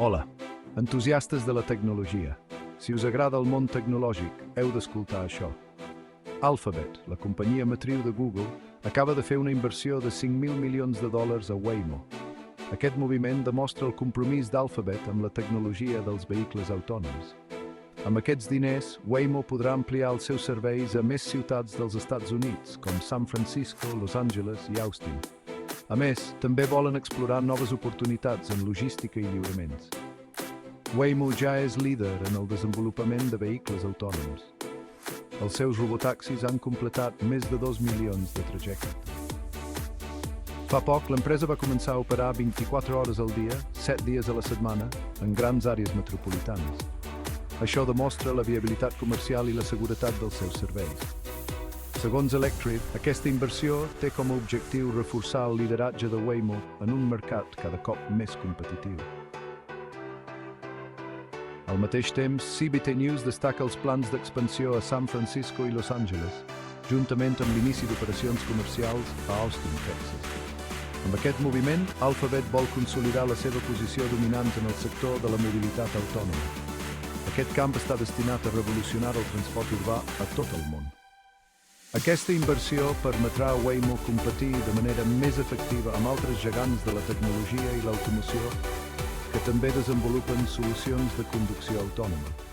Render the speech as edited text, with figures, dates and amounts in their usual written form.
Hola, entusiastes de la tecnologia. Si us agrada el món tecnològic, heu d'escoltar això. Alphabet, la companyia matriu de Google, acaba de fer una inversió de 5.000 milions de dòlars a Waymo. Aquest moviment demostra el compromís d'Alphabet amb la tecnologia dels vehicles autònoms. Amb aquests diners, Waymo podrà ampliar els seus serveis a més ciutats dels Estats Units, com San Francisco, Los Angeles i Austin. A més, també volen explorar noves oportunitats en logística i lliuraments. Waymo ja és líder en el desenvolupament de vehicles autònoms. Els seus robotaxis han completat més de 2 milions de trajectes. Fa poc, l'empresa va començar a operar 24 hores al dia, 7 dies a la setmana, en grans àrees metropolitanes. Això demostra la viabilitat comercial i la seguretat dels seus serveis. Segons Electrib, aquesta inversió té com a objectiu reforçar el lideratge de Waymo en un mercat cada cop més competitiu. Al mateix temps, CBT News destaca els plans d'expansió a San Francisco i Los Angeles, juntament amb l'inici d'operacions comercials a Austin, Texas. Amb aquest moviment, Alphabet vol consolidar la seva posició dominant en el sector de la mobilitat autònoma. Aquest camp està destinat a revolucionar el transport urbà a tot el món. Aquesta inversió permetrà a Waymo competir de manera més efectiva amb altres gegants de la tecnologia i l'automoció que també desenvolupen solucions de conducció autònoma.